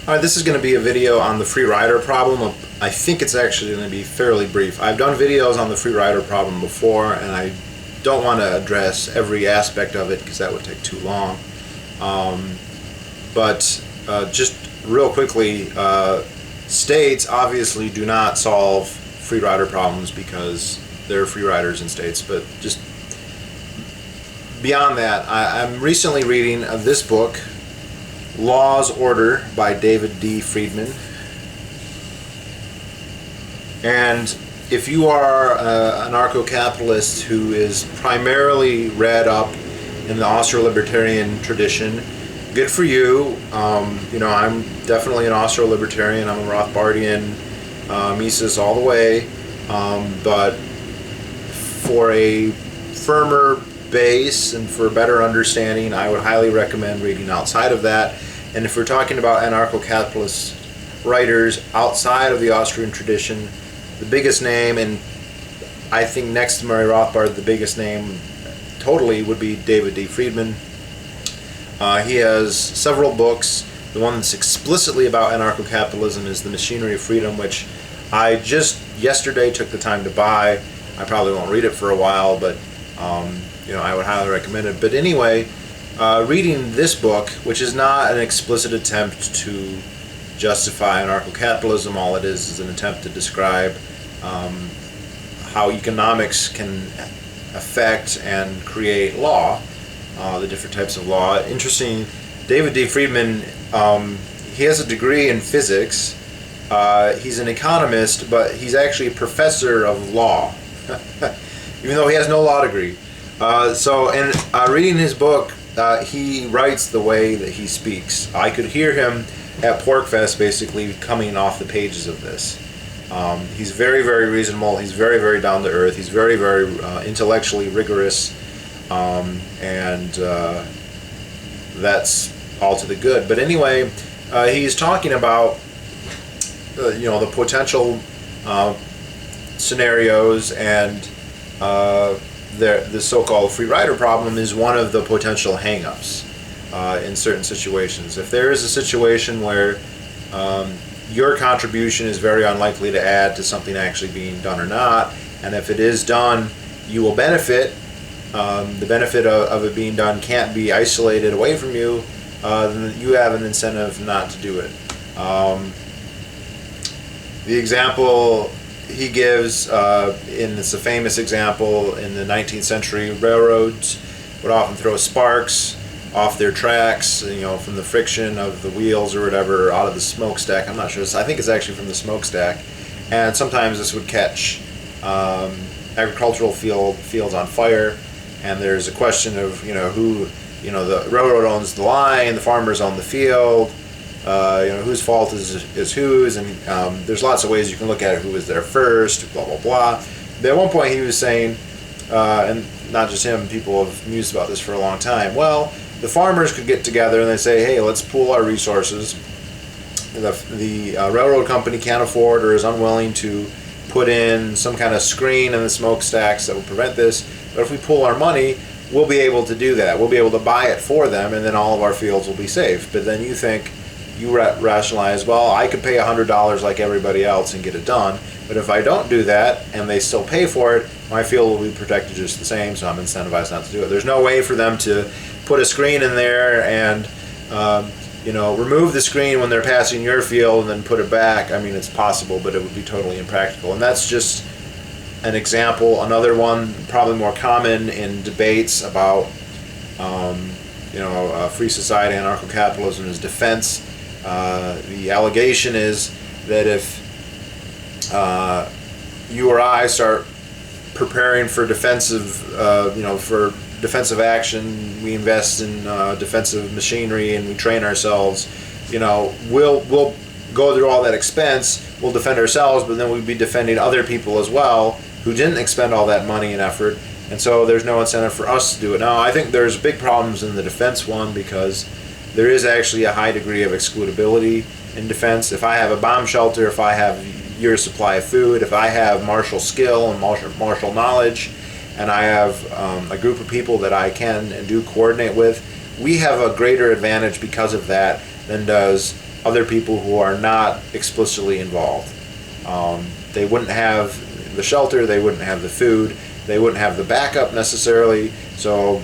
Alright, this is going to be a video on the free rider problem. I think it's actually going to be fairly brief. I've done videos on the free rider problem before, and I don't want to address every aspect of it because that would take too long. But just real quickly, states obviously do not solve free rider problems because there are free riders in states, but just beyond that, I'm recently reading this book, Law's Order by David D. Friedman. And if you are an anarcho-capitalist who is primarily read up in the Austro-libertarian tradition, good for you. You know, I'm definitely an Austro-libertarian. I'm a Rothbardian, Mises all the way. But for a firmer base and for better understanding, I would highly recommend reading outside of that. And if we're talking about anarcho-capitalist writers outside of the Austrian tradition, the biggest name, and I think next to Murray Rothbard, the biggest name totally would be David D. Friedman. He has several books. The one that's explicitly about anarcho-capitalism is The Machinery of Freedom, which I just yesterday took the time to buy. I probably won't read it for a while, but you know, I would highly recommend it. But anyway, reading this book, which is not an explicit attempt to justify anarcho-capitalism, all it is an attempt to describe how economics can affect and create law, the different types of law. Interesting, David D. Friedman, he has a degree in physics. He's an economist, but he's actually a professor of law, even though he has no law degree. Reading his book, he writes the way that he speaks. I could hear him at Porkfest basically coming off the pages of this. He's very, very reasonable. He's very, very down to earth. He's very, very intellectually rigorous, and that's all to the good. But anyway, he's talking about you know, the potential scenarios, and the so-called free rider problem is one of the potential hang-ups in certain situations. If there is a situation where your contribution is very unlikely to add to something actually being done or not, and if it is done, you will benefit. The benefit of it being done can't be isolated away from you, then you have an incentive not to do it. The example he gives, it's a famous example in the 19th century, railroads would often throw sparks off their tracks, you know, from the friction of the wheels or whatever, out of the smokestack. I'm not sure. I think it's actually from the smokestack. And sometimes this would catch agricultural fields on fire. And there's a question of, you know, who, you know, the railroad owns the line, the farmers own the field. You know, whose fault is whose, and there's lots of ways you can look at it. Who was there first? Blah blah blah. But at one point, he was saying, and not just him, people have mused about this for a long time. Well, the farmers could get together and they say, "Hey, let's pool our resources." The railroad company can't afford or is unwilling to put in some kind of screen in the smokestacks that will prevent this. But if we pool our money, we'll be able to do that. We'll be able to buy it for them, and then all of our fields will be safe. But then you think. You rationalize, well, I could pay $100 like everybody else and get it done, but if I don't do that and they still pay for it, my field will be protected just the same, so I'm incentivized not to do it. There's no way for them to put a screen in there and you know, remove the screen when they're passing your field and then put it back. I mean, it's possible, but it would be totally impractical. And that's just an example. Another one, probably more common in debates about you know, free society, anarcho-capitalism, is defense. The allegation is that if you or I start preparing for defensive, you know, for defensive action, we invest in defensive machinery and we train ourselves, you know, we'll go through all that expense, we'll defend ourselves, but then we'd be defending other people as well who didn't expend all that money and effort, and so there's no incentive for us to do it. Now, I think there's big problems in the defense one because there is actually a high degree of excludability in defense. If I have a bomb shelter, if I have your supply of food, if I have martial skill and martial knowledge, and I have a group of people that I can and do coordinate with, we have a greater advantage because of that than does other people who are not explicitly involved. They wouldn't have the shelter, they wouldn't have the food, they wouldn't have the backup necessarily. So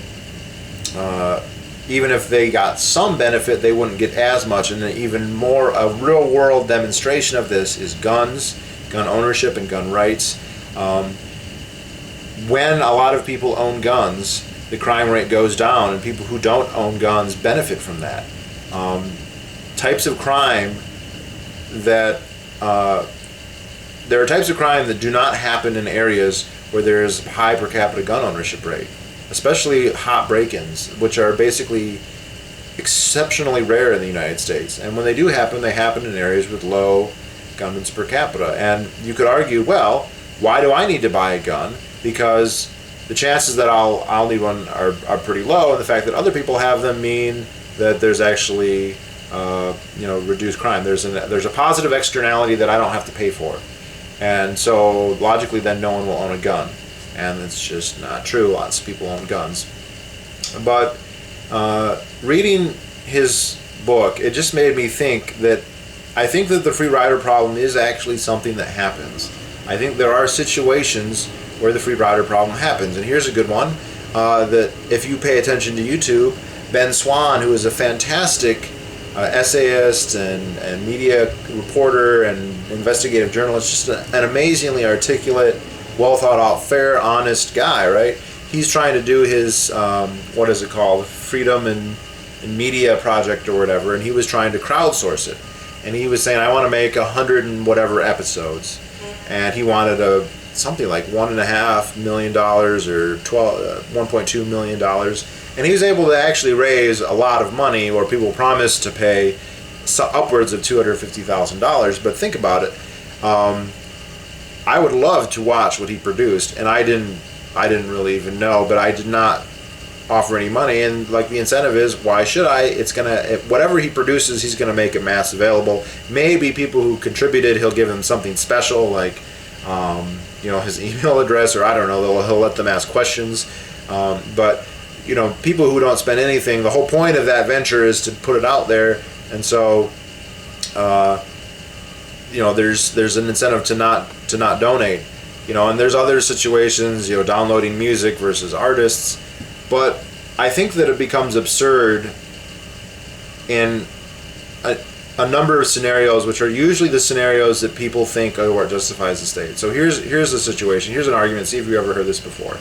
even if they got some benefit, they wouldn't get as much. And even more, a real world demonstration of this is guns, gun ownership and gun rights. When a lot of people own guns, the crime rate goes down, and people who don't own guns benefit from that. Types of crime that there are types of crime that do not happen in areas where there's high per capita gun ownership rate, especially hot break-ins, which are basically exceptionally rare in the United States. And when they do happen, they happen in areas with low guns per capita. And you could argue, well, why do I need to buy a gun? Because the chances that I'll need one are pretty low, and the fact that other people have them mean that there's actually reduced crime. There's a positive externality that I don't have to pay for, and so logically then no one will own a gun, and it's just not true. Lots of people own guns. But reading his book, it just made me think that I think that the free rider problem is actually something that happens. I think there are situations where the free rider problem happens, and here's a good one, that if you pay attention to YouTube, Ben Swan, who is a fantastic essayist and media reporter and investigative journalist, just an amazingly articulate, well thought out, fair, honest guy, right? He's trying to do his, what is it called, Freedom and Media project or whatever, and he was trying to crowdsource it. And he was saying, I want to make 100 and whatever episodes. And he wanted something like $1.5 million or $1.2 million. And he was able to actually raise a lot of money, or people promised to pay upwards of $250,000. But think about it. I would love to watch what he produced, and I didn't really even know, but I did not offer any money. And like, the incentive is, why should I? It's whatever he produces, he's gonna make it mass available. Maybe people who contributed, he'll give them something special, like his email address, or I don't know, he'll let them ask questions. But people who don't spend anything, the whole point of that venture is to put it out there. And so there's an incentive to not donate. And there's other situations, downloading music versus artists. But I think that it becomes absurd in a number of scenarios, which are usually the scenarios that people think are what justifies the state. So here's the situation. Here's an argument. See if you ever heard this before.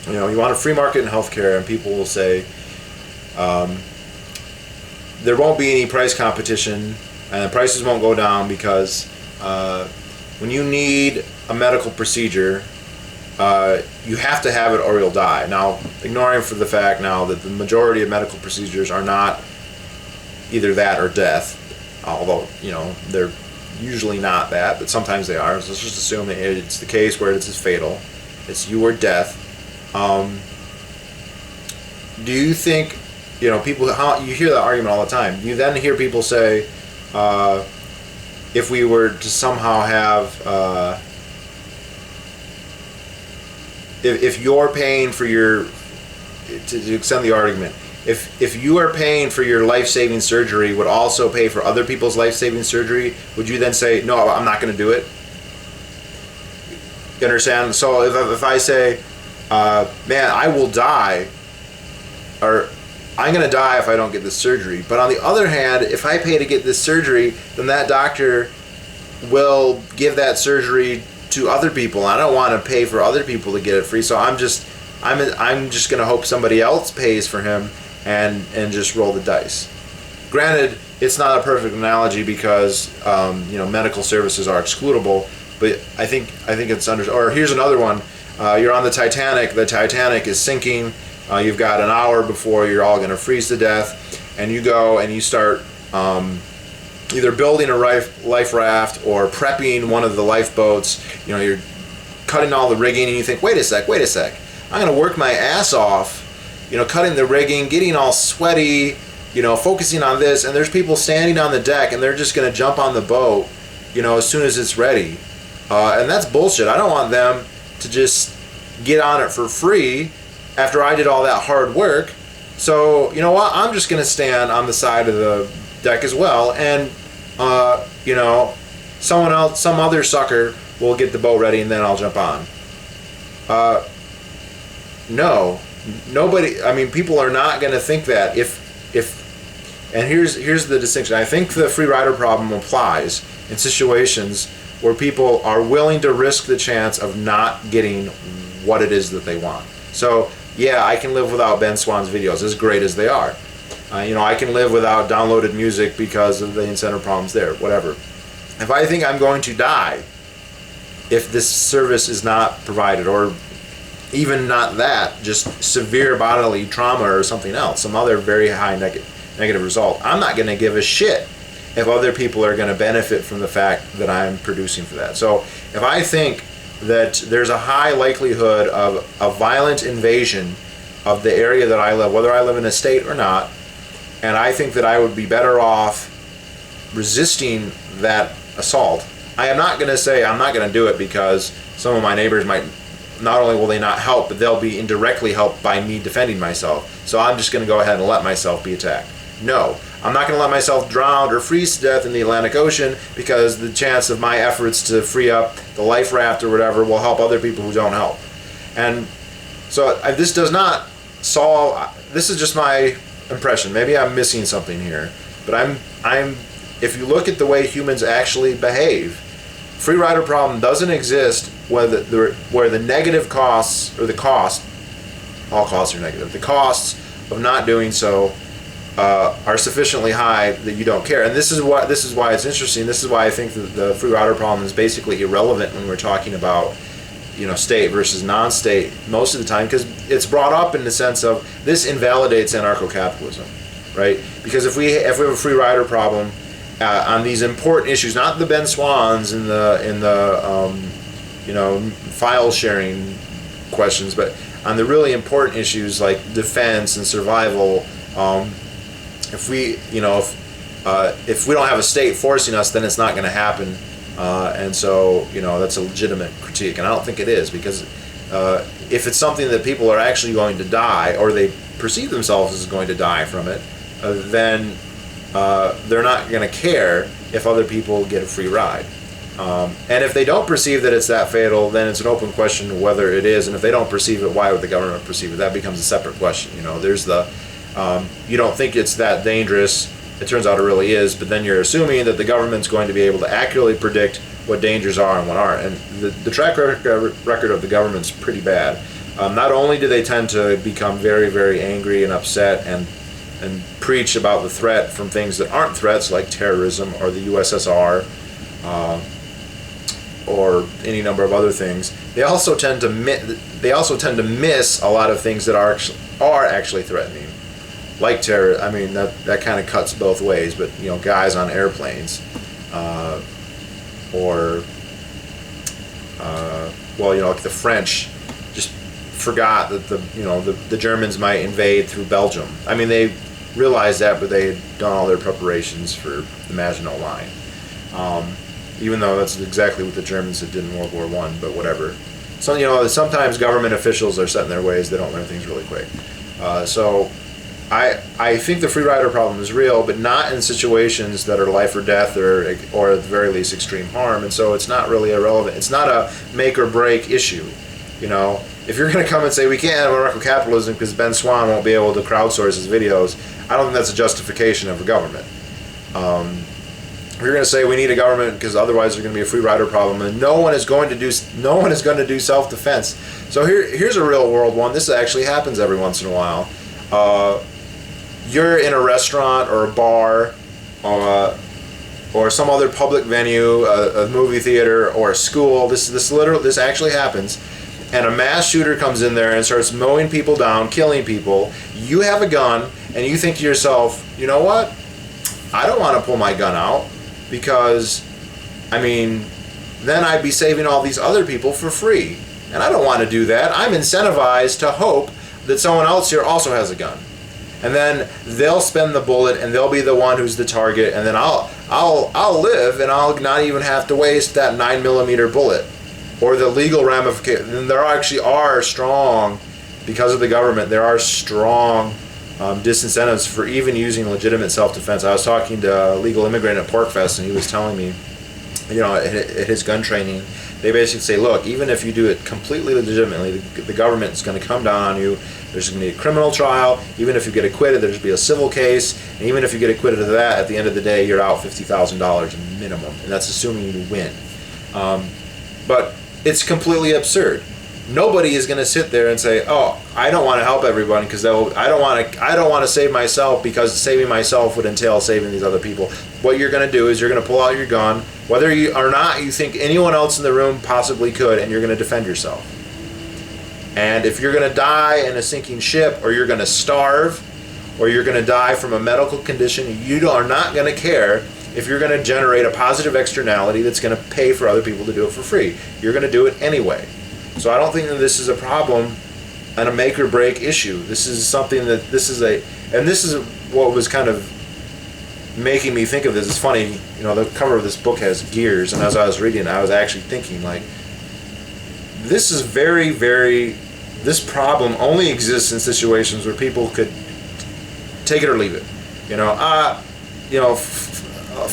You want a free market in healthcare, and people will say there won't be any price competition, and the prices won't go down because when you need a medical procedure, you have to have it or you'll die. Now, ignoring for the fact now that the majority of medical procedures are not either that or death, although they're usually not that, but sometimes they are. So let's just assume that it's the case where it's fatal. It's you or death. Do you think people? You hear that argument all the time. You then hear people say, if we were to somehow have if you're paying for your, to extend the argument, if you are paying for your life-saving surgery, would also pay for other people's life-saving surgery, would you then say, no, I'm not going to do it? You understand? So if I say, man, I will die, or I'm going to die if I don't get this surgery, but on the other hand, if I pay to get this surgery, then that doctor will give that surgery to other people. I don't want to pay for other people to get it free, so I'm just going to hope somebody else pays for him and just roll the dice. Granted, it's not a perfect analogy because medical services are excludable, but I think it's or here's another one. You're on the Titanic. The Titanic is sinking. You've got an hour before you're all going to freeze to death, and you go and you start either building a life raft or prepping one of the lifeboats. You're cutting all the rigging, and you think, wait a sec, I'm going to work my ass off, cutting the rigging, getting all sweaty, focusing on this, and there's people standing on the deck, and they're just going to jump on the boat, as soon as it's ready. And that's bullshit. I don't want them to just get on it for free after I did all that hard work. So, you know what? I'm just going to stand on the side of the deck as well, and you know, someone else, some other sucker will get the boat ready, and then I'll jump on. No, nobody. I mean, people are not going to think that. And here's the distinction. I think the free rider problem applies in situations where people are willing to risk the chance of not getting what it is that they want. So yeah, I can live without Ben Swan's videos, as great as they are. You know, I can live without downloaded music because of the incentive problems there, whatever. If I think I'm going to die if this service is not provided, or even not that, just severe bodily trauma or something else, some other very high negative result, I'm not going to give a shit if other people are going to benefit from the fact that I'm producing for that. So if I think that there's a high likelihood of a violent invasion of the area that I live, whether I live in a state or not, and I think that I would be better off resisting that assault, I am not going to say I'm not going to do it because some of my neighbors might, not only will they not help, but they'll be indirectly helped by me defending myself. So I'm just going to go ahead and let myself be attacked. No, I'm not going to let myself drown or freeze to death in the Atlantic Ocean because the chance of my efforts to free up the life raft or whatever will help other people who don't help. And so this does not solve, this is just my impression. Maybe I'm missing something here, but if you look at the way humans actually behave, free rider problem doesn't exist where the negative costs, or the cost, all costs are negative, the costs of not doing so are sufficiently high that you don't care. And this is why it's interesting. This is why I think that the free rider problem is basically irrelevant when we're talking about, you know, state versus non-state most of the time, because it's brought up in the sense of this invalidates anarcho-capitalism, right? Because if we have a free rider problem on these important issues, not the Ben Swans and the you know, file sharing questions, but on the really important issues like defense and survival, if we don't have a state forcing us, then it's not going to happen. And so, you know, that's a legitimate critique, and I don't think it is, because if it's something that people are actually going to die, or they perceive themselves as going to die from it, then they're not going to care if other people get a free ride. And if they don't perceive that it's that fatal, then it's an open question whether it is, and if they don't perceive it, why would the government perceive it? That becomes a separate question. You know, there's the you don't think it's that dangerous, it turns out it really is, but then you're assuming that the government's going to be able to accurately predict what dangers are and what aren't. And the track record of the government's pretty bad. Not only do they tend to become very, very angry and upset and preach about the threat from things that aren't threats, like terrorism or the USSR, or any number of other things, they also tend to miss a lot of things that are actually threatening, like terror. I mean, that kind of cuts both ways, but, you know, guys on airplanes, or well, you know, like the French just forgot that the Germans might invade through Belgium. I mean, they realized that, but they had done all their preparations for the Maginot Line. Even though that's exactly what the Germans did in World War I, but whatever. So, you know, sometimes government officials are set in their ways. They don't learn things really quick. So I think the free rider problem is real, but not in situations that are life or death, or at the very least extreme harm. And so it's not really irrelevant. It's not a make or break issue. You know, if you're going to come and say we can't have anarcho-capitalism because Ben Swan won't be able to crowdsource his videos, I don't think that's a justification of a government. If you're going to say we need a government because otherwise there's going to be a free rider problem, and no one is going to do self-defense. So here's a real world one. This actually happens every once in a while. You're in a restaurant or a bar, or some other public venue, a movie theater or a school. This actually happens, and a mass shooter comes in there and starts mowing people down, killing people. You have a gun, and you think to yourself, you know what? I don't want to pull my gun out, because, I mean, then I'd be saving all these other people for free. And I don't want to do that. I'm incentivized to hope that someone else here also has a gun. And then they'll spend the bullet, and they'll be the one who's the target, and then I'll live, and I'll not even have to waste that 9mm bullet. Or the legal ramifications. And there actually are strong, because of the government, there are strong disincentives for even using legitimate self-defense. I was talking to a legal immigrant at PorkFest, and he was telling me, at his gun training, they basically say, look, even if you do it completely legitimately, the government is going to come down on you. There's going to be a criminal trial. Even if you get acquitted, there's going to be a civil case. And even if you get acquitted of that, at the end of the day, you're out $50,000 minimum. And that's assuming you win. But it's completely absurd. Nobody is going to sit there and say, "Oh, I don't want to help everybody because I don't want to save myself because saving myself would entail saving these other people." What you're going to do is you're going to pull out your gun, whether you or not you think anyone else in the room possibly could, and you're going to defend yourself. And if you're going to die in a sinking ship, or you're going to starve, or you're going to die from a medical condition, you are not going to care if you're going to generate a positive externality that's going to pay for other people to do it for free. You're going to do it anyway. So I don't think that this is a problem and a make or break issue. This is something that and this is what was kind of making me think of this. It's funny, the cover of this book has gears, and as I was reading, I was actually thinking, like, this is this problem only exists in situations where people could take it or leave it.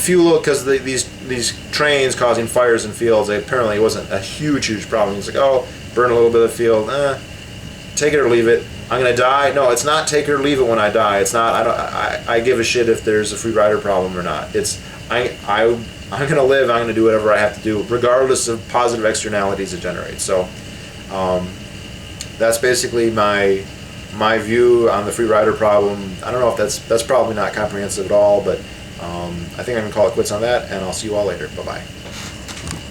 Because these trains causing fires in fields, apparently it wasn't a huge problem. It's like, oh, burn a little bit of the field, take it or leave it. I'm gonna die. No, it's not take it or leave it when I die. It's not. I give a shit if there's a free rider problem or not. It's I'm gonna live. I'm gonna do whatever I have to do, regardless of positive externalities it generates. So that's basically my view on the free rider problem. I don't know if that's probably not comprehensive at all, but I think I can call it quits on that, and I'll see you all later. Bye-bye.